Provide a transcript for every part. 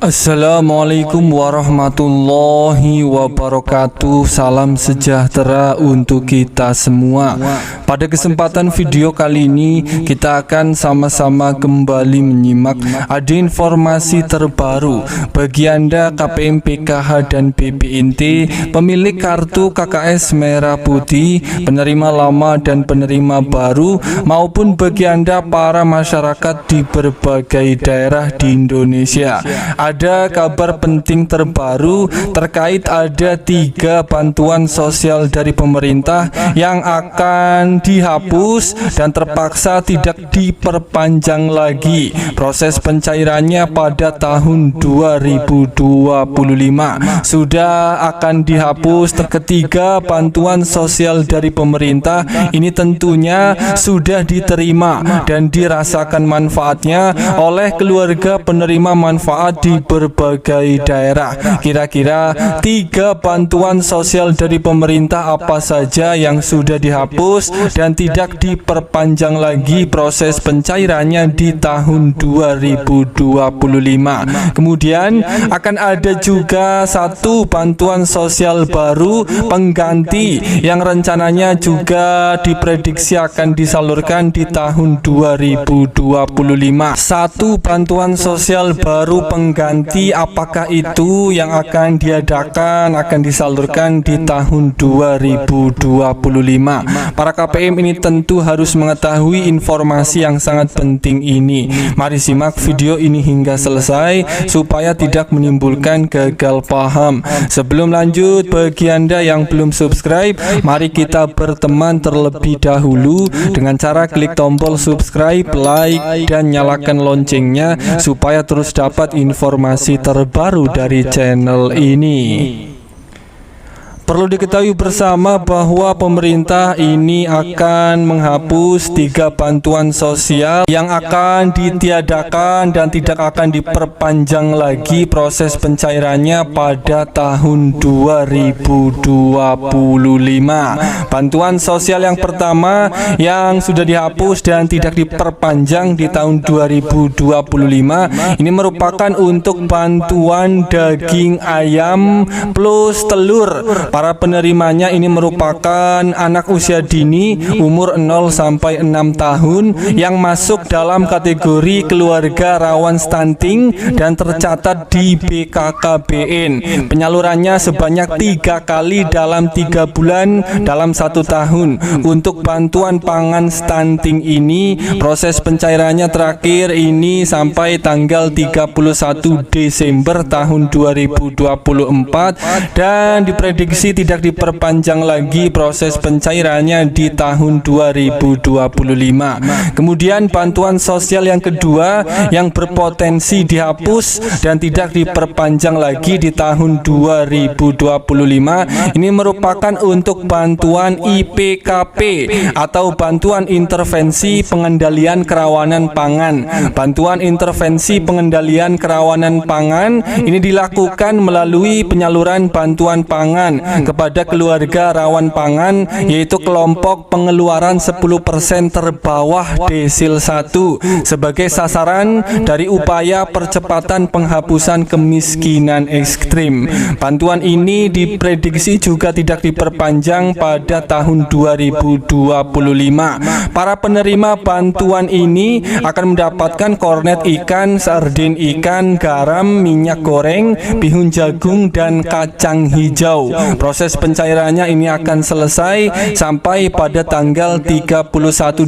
Assalamualaikum warahmatullahi wabarakatuh. Salam sejahtera untuk kita semua. Pada kesempatan video kali ini kita akan sama-sama kembali menyimak ada informasi terbaru bagi Anda KPM PKH dan BPNT, pemilik kartu KKS merah putih, penerima lama dan penerima baru, maupun bagi Anda para masyarakat di berbagai daerah di Indonesia. Ada kabar penting terbaru terkait ada 3 bantuan sosial dari pemerintah yang akan dihapus dan terpaksa tidak diperpanjang lagi proses pencairannya pada tahun 2025. Sudah akan dihapus ketiga bantuan sosial dari pemerintah ini, tentunya sudah diterima dan dirasakan manfaatnya oleh keluarga penerima manfaat di berbagai daerah. Kira-kira 3 bantuan sosial dari pemerintah apa saja yang sudah dihapus dan tidak diperpanjang lagi proses pencairannya di tahun 2025. Kemudian akan ada juga 1 bantuan sosial baru pengganti yang rencananya juga diprediksi akan disalurkan di tahun 2025. 1 bantuan sosial baru pengganti, apakah itu yang akan diadakan, akan disalurkan di tahun 2025? Para KPM ini tentu harus mengetahui informasi yang sangat penting ini. Mari simak video ini hingga selesai supaya tidak menimbulkan gagal paham. Sebelum lanjut, bagi Anda yang belum subscribe, mari kita berteman terlebih dahulu dengan cara klik tombol subscribe, like, dan nyalakan loncengnya supaya terus dapat informasi terbaru dari channel ini. Perlu diketahui bersama bahwa pemerintah ini akan menghapus 3 bantuan sosial yang akan ditiadakan dan tidak akan diperpanjang lagi proses pencairannya pada tahun 2025. Bantuan sosial yang pertama yang sudah dihapus dan tidak diperpanjang di tahun 2025 ini merupakan untuk bantuan daging ayam plus telur. Para penerimanya ini merupakan anak usia dini umur 0 sampai 6 tahun yang masuk dalam kategori keluarga rawan stunting dan tercatat di BKKBN. Penyalurannya sebanyak 3 kali dalam 3 bulan dalam 1 tahun. Untuk bantuan pangan stunting ini proses pencairannya terakhir ini sampai tanggal 31 Desember tahun 2024 dan diprediksi tidak diperpanjang lagi proses pencairannya di tahun 2025. Kemudian bantuan sosial yang kedua yang berpotensi dihapus dan tidak diperpanjang lagi di tahun 2025 ini merupakan untuk bantuan IPKP atau bantuan intervensi pengendalian kerawanan pangan. Bantuan intervensi pengendalian kerawanan pangan ini dilakukan melalui penyaluran bantuan pangan kepada keluarga rawan pangan, yaitu kelompok pengeluaran 10% terbawah desil 1 sebagai sasaran dari upaya percepatan penghapusan kemiskinan ekstrim. Bantuan ini diprediksi juga tidak diperpanjang pada tahun 2025. Para penerima bantuan ini akan mendapatkan kornet ikan, sarden ikan, garam, minyak goreng, bihun jagung, dan kacang hijau. Proses pencairannya ini akan selesai sampai pada tanggal 31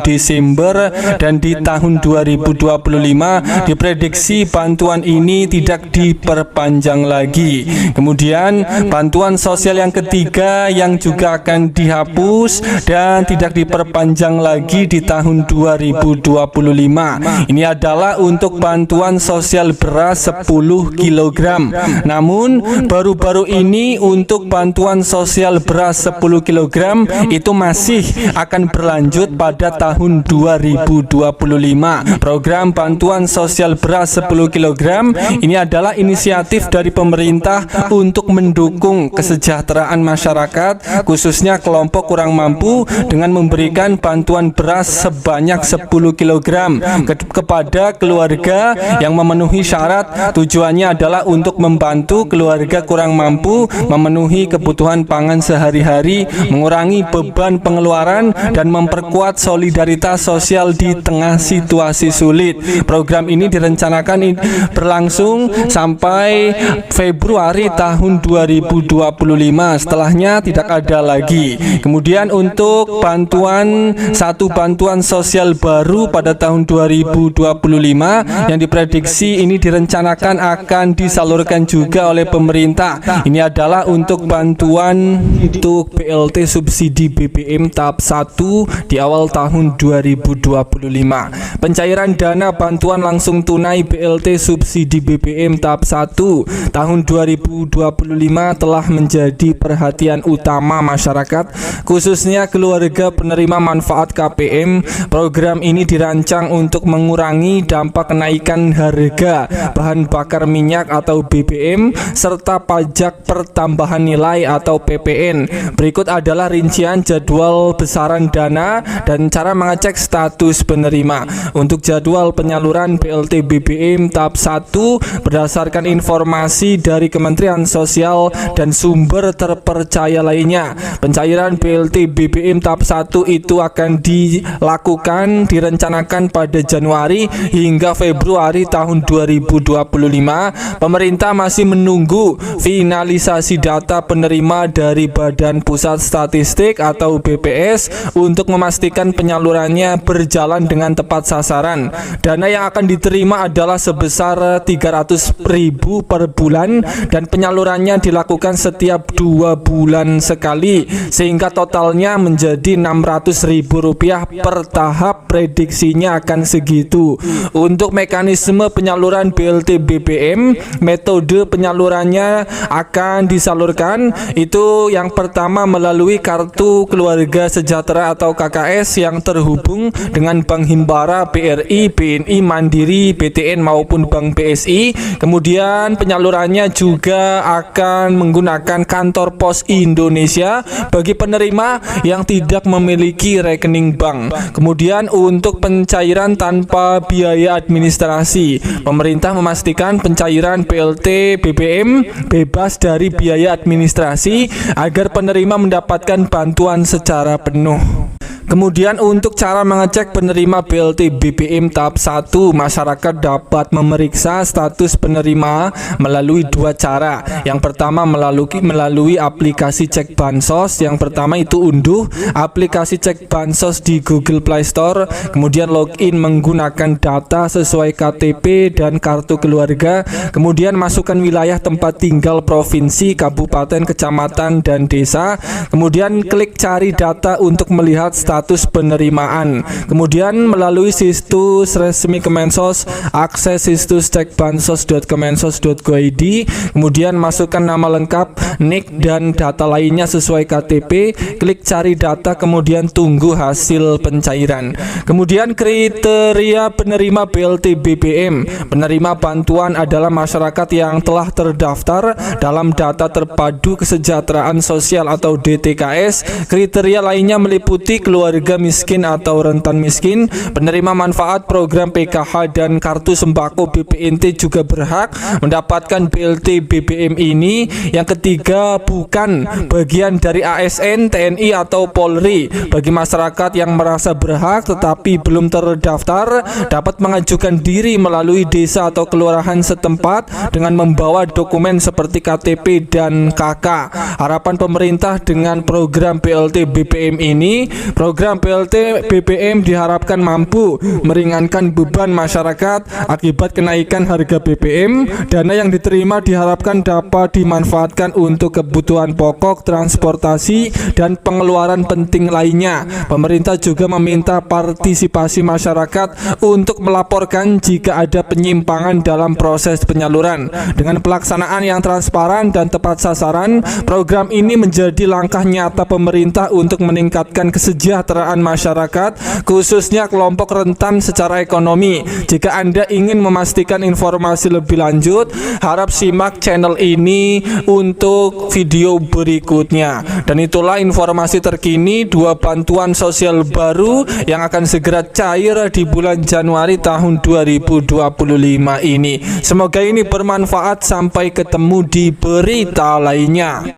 Desember dan di tahun 2025 diprediksi bantuan ini tidak diperpanjang lagi. Kemudian bantuan sosial yang ketiga yang juga akan dihapus dan tidak diperpanjang lagi di tahun 2025 ini adalah untuk bantuan sosial beras 10 kg. Namun baru-baru ini untuk bantuan bantuan sosial beras 10 kg itu masih akan berlanjut pada tahun 2025. Program bantuan sosial beras 10 kg ini adalah inisiatif dari pemerintah untuk mendukung kesejahteraan masyarakat, khususnya kelompok kurang mampu, dengan memberikan bantuan beras sebanyak 10 kg kepada keluarga yang memenuhi syarat. Tujuannya adalah untuk membantu keluarga kurang mampu memenuhi kebutuhan pangan sehari-hari, mengurangi beban pengeluaran, dan memperkuat solidaritas sosial di tengah situasi sulit. Program ini direncanakan berlangsung sampai Februari tahun 2025. Setelahnya tidak ada lagi. Kemudian untuk bantuan sosial baru pada tahun 2025 yang diprediksi ini direncanakan akan disalurkan juga oleh pemerintah. Ini adalah untuk bantuan untuk BLT subsidi BBM tahap 1 di awal tahun 2025. Pencairan dana bantuan langsung tunai BLT subsidi BBM tahap 1 tahun 2025 telah menjadi perhatian utama masyarakat, khususnya keluarga penerima manfaat KPM. Program ini dirancang untuk mengurangi dampak kenaikan harga bahan bakar minyak atau BBM serta pajak pertambahan nilai atau PPN. Berikut adalah rincian jadwal besaran dana dan cara mengecek status penerima. Untuk jadwal penyaluran BLT BBM tahap 1 berdasarkan informasi dari Kementerian Sosial dan sumber terpercaya lainnya, pencairan BLT BBM tahap 1 itu akan direncanakan pada Januari hingga Februari tahun 2025. Pemerintah masih menunggu finalisasi data penerima dari Badan Pusat Statistik atau BPS untuk memastikan penyalurannya berjalan dengan tepat sasaran. Dana yang akan diterima adalah sebesar 300.000 per bulan dan penyalurannya dilakukan setiap 2 bulan sekali, sehingga totalnya menjadi Rp600.000 per tahap. Prediksinya akan segitu. Untuk mekanisme penyaluran BLT BBM, metode penyalurannya akan disalurkan itu yang pertama melalui kartu keluarga sejahtera atau KKS yang terhubung dengan Bank Himbara, BRI, BNI, Mandiri, BTN maupun Bank BSI. Kemudian penyalurannya juga akan menggunakan kantor pos Indonesia bagi penerima yang tidak memiliki rekening bank. Kemudian untuk pencairan tanpa biaya administrasi, pemerintah memastikan pencairan BLT BBM bebas dari biaya administrasi agar penerima mendapatkan bantuan secara penuh. Kemudian untuk cara mengecek penerima BLT BBM tahap 1, masyarakat dapat memeriksa status penerima melalui 2 cara. Yang pertama melalui aplikasi Cek Bansos. Yang pertama itu unduh aplikasi Cek Bansos di Google Play Store, kemudian login menggunakan data sesuai KTP dan kartu keluarga, kemudian masukkan wilayah tempat tinggal, provinsi, kabupaten, kecamatan, dan desa, kemudian klik cari data untuk melihat status penerimaan. Kemudian melalui situs resmi Kemensos, akses situs cekbansos.kemensos.go.id, kemudian masukkan nama lengkap, NIK, dan data lainnya sesuai KTP, klik cari data, kemudian tunggu hasil pencairan. Kemudian kriteria penerima BLT BBM. Penerima bantuan adalah masyarakat yang telah terdaftar dalam data terpadu kesejahteraan sosial atau DTKS. Kriteria lainnya meliputi keluarga miskin atau rentan miskin, penerima manfaat program PKH dan kartu sembako BPNT juga berhak mendapatkan BLT BBM ini. Yang ketiga, bukan bagian dari ASN, TNI atau Polri. Bagi masyarakat yang merasa berhak tetapi belum terdaftar, dapat mengajukan diri melalui desa atau kelurahan setempat dengan membawa dokumen seperti KTP dan KK. Harapan pemerintah dengan program BLT BBM ini, program Program BLT BBM diharapkan mampu meringankan beban masyarakat akibat kenaikan harga BBM. Dana yang diterima diharapkan dapat dimanfaatkan untuk kebutuhan pokok, transportasi, dan pengeluaran penting lainnya. Pemerintah juga meminta partisipasi masyarakat untuk melaporkan jika ada penyimpangan dalam proses penyaluran. Dengan pelaksanaan yang transparan dan tepat sasaran, program ini menjadi langkah nyata pemerintah untuk meningkatkan kesejahteraan masyarakat, khususnya kelompok rentan secara ekonomi. Jika Anda ingin memastikan informasi lebih lanjut, harap simak channel ini untuk video berikutnya. Dan itulah informasi terkini 2 bantuan sosial baru yang akan segera cair di bulan Januari tahun 2025 ini. Semoga ini bermanfaat. Sampai ketemu di berita lainnya.